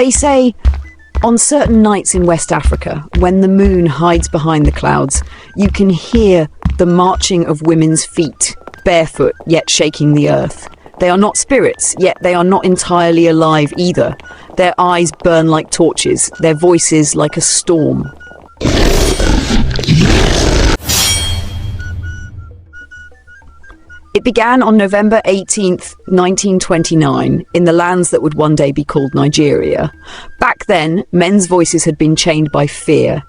They say on certain nights in West Africa, when the moon hides behind the clouds, you can hear the marching of women's feet, barefoot yet shaking the earth. They are not spirits, yet they are not entirely alive either. Their eyes burn like torches, their voices like a storm. It began on November 18th, 1929, in the lands that would one day be called Nigeria. Back then, men's voices had been chained by fear.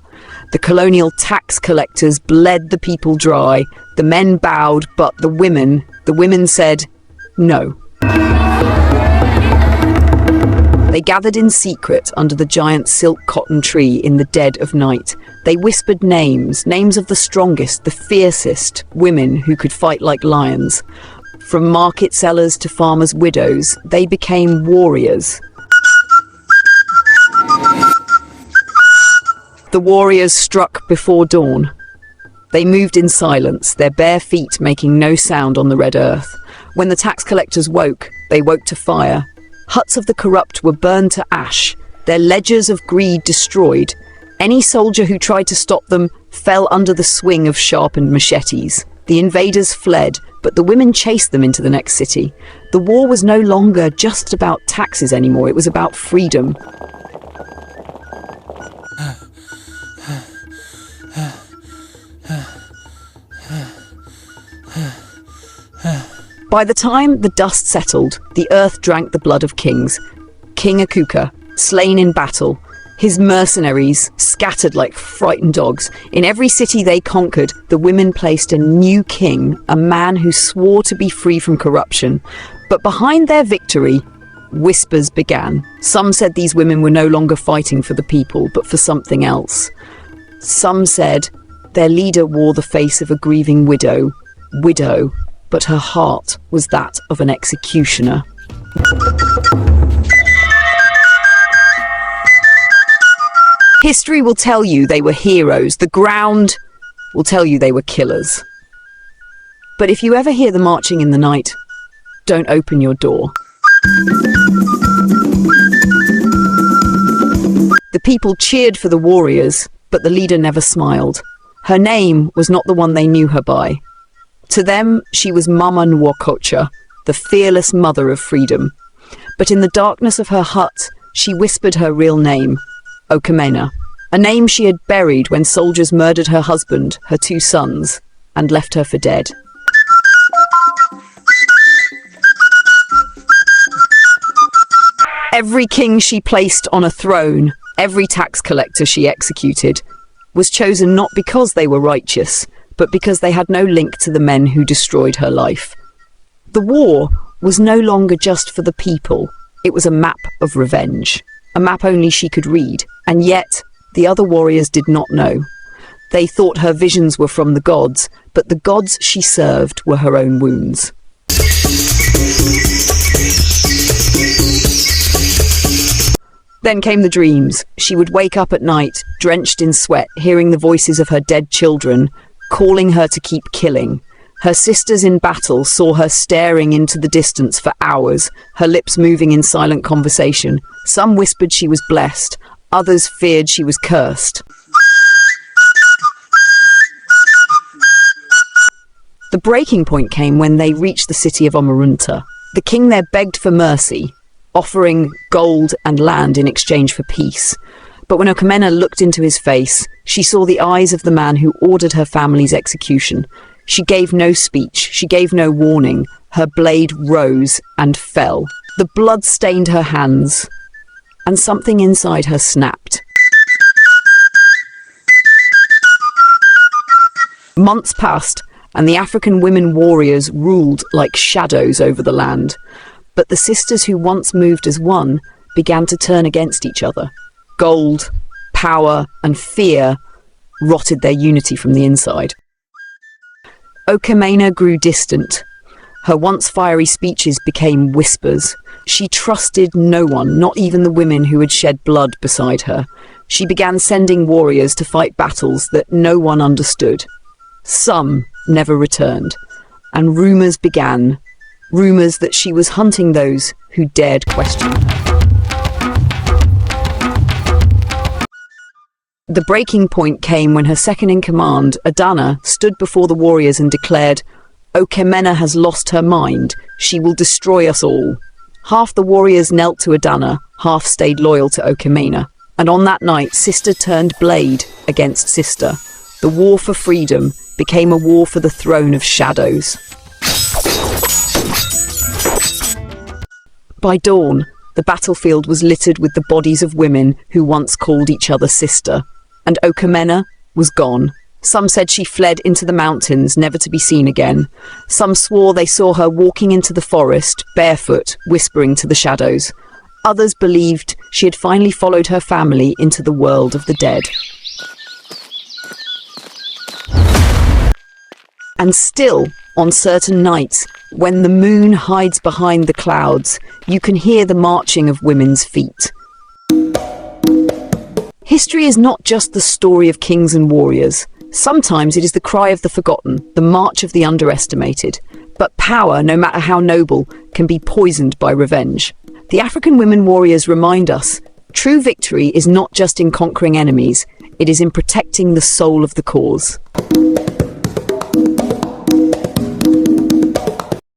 The colonial tax collectors bled the people dry. The men bowed, but the women said no. They gathered in secret under the giant silk cotton tree in the dead of night. They whispered names of the strongest, the fiercest women who could fight like lions. From market sellers to farmers' widows, they became warriors. The warriors struck before dawn. They moved in silence, their bare feet making no sound on the red earth. When the tax collectors woke, they woke to fire. Huts of the corrupt were burned to ash, their ledgers of greed destroyed. Any soldier who tried to stop them fell under the swing of sharpened machetes. The invaders fled, but the women chased them into the next city. The war was no longer just about taxes anymore, it was about freedom. By the time the dust settled, the earth drank the blood of kings. King Akuka, slain in battle, his mercenaries scattered like frightened dogs. In every city they conquered, the women placed a new king, a man who swore to be free from corruption. But behind their victory, whispers began. Some said these women were no longer fighting for the people, but for something else. Some said their leader wore the face of a grieving widow, but her heart was that of an executioner. History will tell you they were heroes. The ground will tell you they were killers. But if you ever hear the marching in the night, don't open your door. The people cheered for the warriors, but the leader never smiled. Her name was not the one they knew her by. To them, she was Mama Nwakocha, the fearless mother of freedom. But in the darkness of her hut, she whispered her real name, Okamena, a name she had buried when soldiers murdered her husband, her 2 sons, and left her for dead. Every king she placed on a throne, every tax collector she executed, was chosen not because they were righteous, but because they had no link to the men who destroyed her life. The war was no longer just for the people. It was a map of revenge, a map only she could read, and yet the other warriors did not know. They thought her visions were from the gods, but the gods she served were her own wounds. Then came the dreams. She would wake up at night, drenched in sweat, hearing the voices of her dead children, calling her to keep killing. Her sisters in battle saw her staring into the distance for hours, her lips moving in silent conversation. Some whispered she was blessed, others feared she was cursed. The breaking point came when they reached the city of Omarunta. The king there begged for mercy, offering gold and land in exchange for peace. But when Okamena looked into his face, she saw the eyes of the man who ordered her family's execution. She gave no speech, she gave no warning. Her blade rose and fell. The blood stained her hands, and something inside her snapped. Months passed, and the African women warriors ruled like shadows over the land. But the sisters who once moved as one began to turn against each other. Gold, power, and fear rotted their unity from the inside. Okamena grew distant. Her once fiery speeches became whispers. She trusted no one, not even the women who had shed blood beside her. She began sending warriors to fight battles that no one understood. Some never returned, and rumours began. Rumours that she was hunting those who dared question her. The breaking point came when her second-in-command, Adana, stood before the warriors and declared, "Okemena has lost her mind. She will destroy us all." Half the warriors knelt to Adana, half stayed loyal to Okemena. And on that night, sister turned blade against sister. The war for freedom became a war for the throne of shadows. By dawn, the battlefield was littered with the bodies of women who once called each other sister. And Okemena was gone. Some said she fled into the mountains, never to be seen again. Some swore they saw her walking into the forest, barefoot, whispering to the shadows. Others believed she had finally followed her family into the world of the dead. And still, on certain nights, when the moon hides behind the clouds, you can hear the marching of women's feet. History is not just the story of kings and warriors. Sometimes it is the cry of the forgotten, the march of the underestimated. But power, no matter how noble, can be poisoned by revenge. The African women warriors remind us, true victory is not just in conquering enemies, it is in protecting the soul of the cause.